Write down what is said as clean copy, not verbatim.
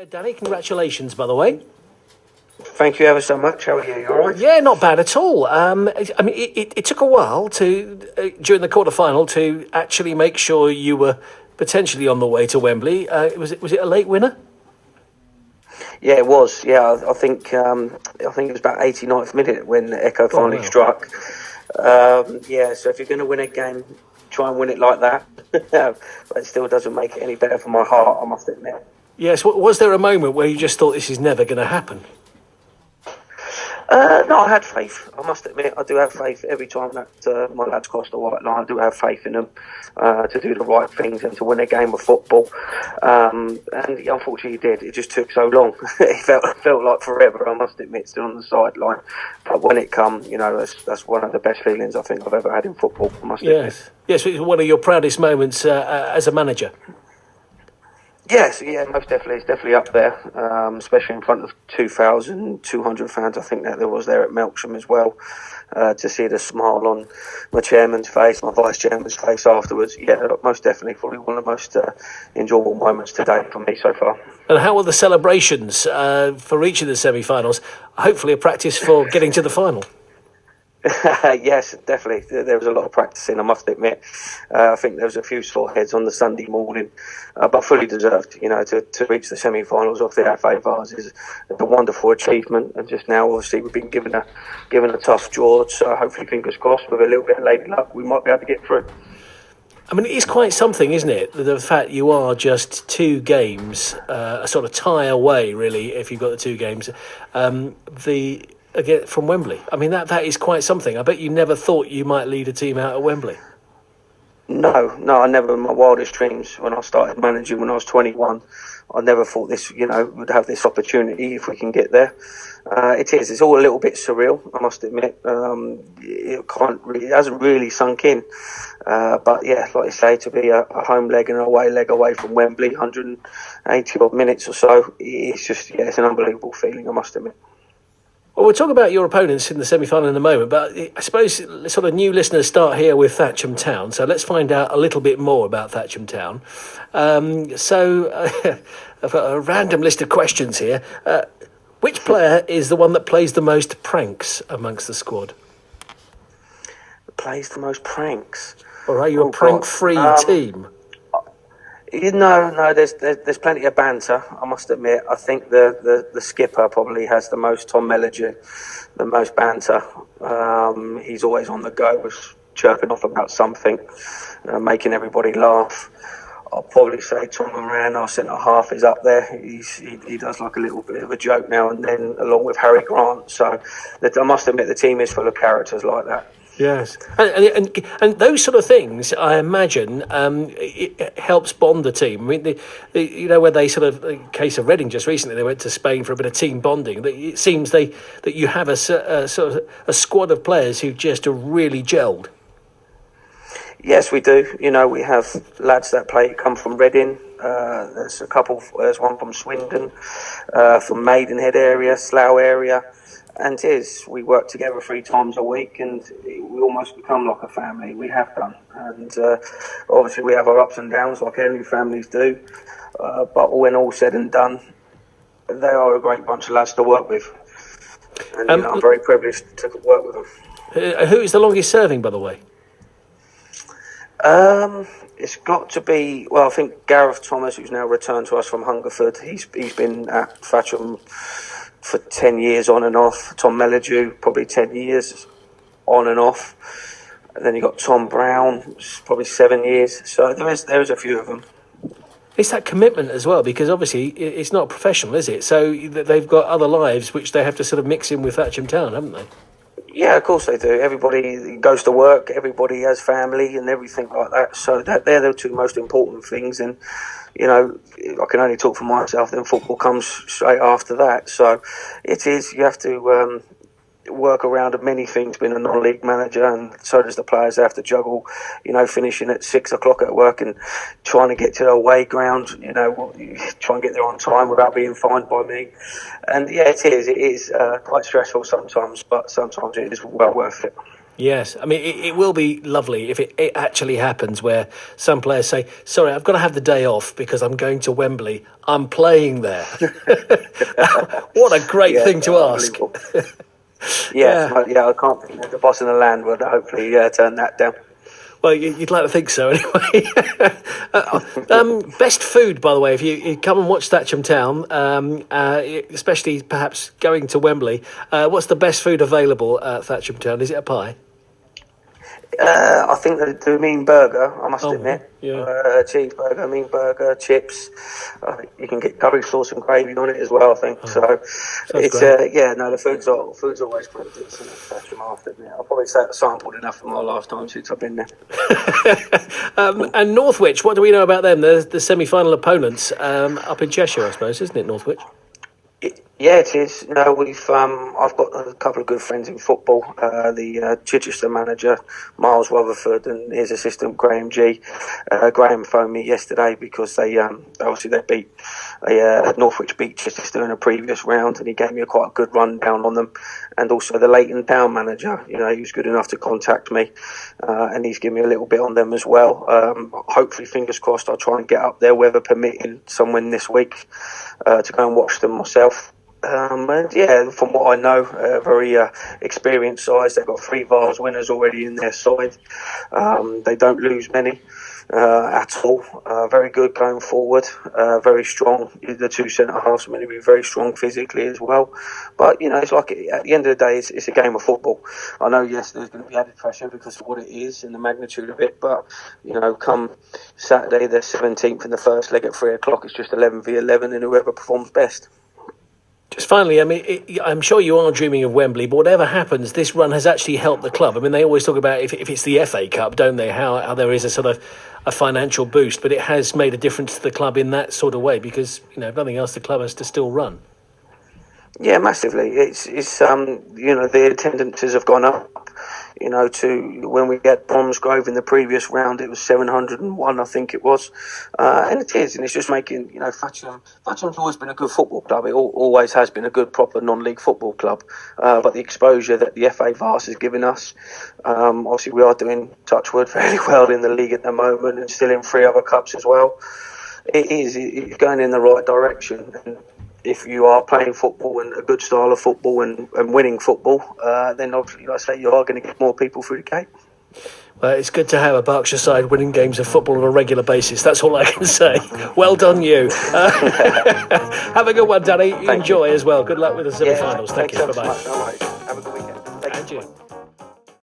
Danny, congratulations, by the way. Thank you ever so much. How are you? You all right? Yeah, not bad at all. It took a while during the quarter-final to actually make sure you were potentially on the way to Wembley. Was it a late winner? Yeah, it was. Yeah, I think it was about 89th minute when Echo finally struck. So if you're going to win a game, try and win it like that. But it still doesn't make it any better for my heart, I must admit. Yes. Was there a moment where you just thought this is never going to happen? No, I had faith. I must admit, I do have faith every time that my lads cross the white line. I do have faith in them to do the right things and to win a game of football. And unfortunately, he did. It just took so long. It felt like forever. I must admit, still on the sideline. But when it come, that's one of the best feelings I think I've ever had in football. I must admit. Yes. It's one of your proudest moments as a manager. Yes, yeah, most definitely. It's definitely up there, especially in front of 2,200 fans. I think that there was there at Melksham as well. To see the smile on my chairman's face, my vice chairman's face afterwards. Yeah, most definitely. Probably one of the most enjoyable moments to date for me so far. And how were the celebrations for each of the semi-finals? Hopefully a practice for getting to the final. Yes, definitely. There was a lot of practicing, I must admit. I think there was a few sore heads on the Sunday morning, but fully deserved. To reach the semi-finals of the FA Vase is a wonderful achievement. And just now, obviously, we've been given a tough draw. So hopefully, fingers crossed, with a little bit of lady luck, we might be able to get through. I mean, it's quite something, isn't it? The fact you are just 2 games, a sort of tie away, really, if you've got the 2 games. Again, from Wembley. I mean, that is quite something. I bet you never thought you might lead a team out of Wembley. No, I never in my wildest dreams when I started managing when I was 21. I never thought this, would have this opportunity if we can get there. It's all a little bit surreal, I must admit. It hasn't really sunk in. But yeah, like you say, to be a home leg and an away leg away from Wembley, 180 odd minutes or so, it's an unbelievable feeling, I must admit. Well, we'll talk about your opponents in the semi-final in a moment, but I suppose sort of new listeners start here with Thatcham Town, so let's find out a little bit more about Thatcham Town. I've got a random list of questions here. Which player is the one that plays the most pranks amongst the squad? Plays the most pranks? Or are you a prank-free team? No, there's plenty of banter, I must admit. I think the skipper probably has the most, Tom Melksham, the most banter. He's always on the go, chirping off about something, making everybody laugh. I'll probably say Tom Moran, our centre half, is up there. He does like a little bit of a joke now and then, along with Harry Grant. So I must admit the team is full of characters like that. Yes, and those sort of things, I imagine, it helps bond the team. I mean, where they sort of, in the case of Reading just recently, they went to Spain for a bit of team bonding. It seems that you have a sort of a squad of players who just are really gelled. Yes, we do. We have lads that come from Reading. There's There's one from Swindon, from Maidenhead area, Slough area. And we work together 3 times a week, and we almost become like a family. We have done, and obviously we have our ups and downs, like any families do. But when all said and done, they are a great bunch of lads to work with, and I'm very privileged to work with them. Who is the longest serving, by the way? It's got to be. Well, I think Gareth Thomas, who's now returned to us from Hungerford. He's been at Thatcham for 10 years on and off. Tom Melksham, probably 10 years on and off. And then you got Tom Brown, probably 7 years. So there's a few of them. It's that commitment as well, because obviously it's not professional, is it? So they've got other lives which they have to sort of mix in with Thatcham Town, haven't they? Yeah, of course they do. Everybody goes to work, everybody has family and everything like that. So they're the 2 most important things. And, I can only talk for myself, then football comes straight after that. So you have to work around many things being a non-league manager, and so does the players. They have to juggle, finishing at 6 o'clock at work and trying to get to the away ground, try and get there on time without being fined by me. And yeah, it is quite stressful sometimes, but sometimes it is well worth it. Yes, I mean it will be lovely if it actually happens, where some players say, "Sorry, I've got to have the day off because I'm going to Wembley. I'm playing there." What a great thing to ask. Yes, I can't think that the boss in the land would hopefully turn that down. Well, you'd like to think so, anyway. Best food, by the way, if you come and watch Thatcham Town, especially perhaps going to Wembley, what's the best food available at Thatcham Town? Is it a pie? I think they do mean burger, I must admit. Yeah. Cheeseburger, mean burger, chips. I think you can get curry sauce and gravy on it as well, I think. So it's the food's always pretty decent. I have to admit. I'll probably say I sampled enough from my last time since I've been there. And Northwich, what do we know about them? They're the semi-final opponents up in Cheshire, I suppose, isn't it, Northwich? Yeah, it is. No, I've got a couple of good friends in football. The Chichester manager, Miles Rutherford, and his assistant Graham G. Graham phoned me yesterday because they beat Northwich beat Chichester in a previous round, and he gave me quite a good rundown on them. And also the Leighton Town manager, he was good enough to contact me, and he's given me a little bit on them as well. Hopefully, fingers crossed, I'll try and get up there, weather permitting, somewhere this week to go and watch them myself. And yeah, from what I know, very experienced sides. They've got 3 Vase winners already in their side. They don't lose many at all. Very good going forward. Very strong. The 2 centre halves are going to be very strong physically as well. But it's like at the end of the day, it's a game of football. I know, yes, there's going to be added pressure because of what it is and the magnitude of it. But come Saturday, the 17th, in the first leg at 3:00, it's just 11v11, and whoever performs best. Just finally, I mean, I'm sure you are dreaming of Wembley, but whatever happens, this run has actually helped the club. I mean, they always talk about if it's the FA Cup, don't they? How there is a sort of a financial boost, but it has made a difference to the club in that sort of way because, if nothing else, the club has to still run. Yeah, massively. It's the attendances have gone up. To when we had Bromsgrove in the previous round, it was 701, I think it was, and it is, and it's just making Thatcham's always been a good football club. It always has been a good proper non-league football club, but the exposure that the FA Vase has given us, obviously we are doing, touch wood, fairly well in the league at the moment, and still in 3 other cups as well. It's going in the right direction. And if you are playing football and a good style of football and winning football, then obviously, like I say, you are going to get more people through the gate. Well, it's good to have a Berkshire side winning games of football on a regular basis. That's all I can say. Well done, you. Have a good one, Danny. Enjoy as well. Good luck with the semi-finals. Thank you. Bye-bye.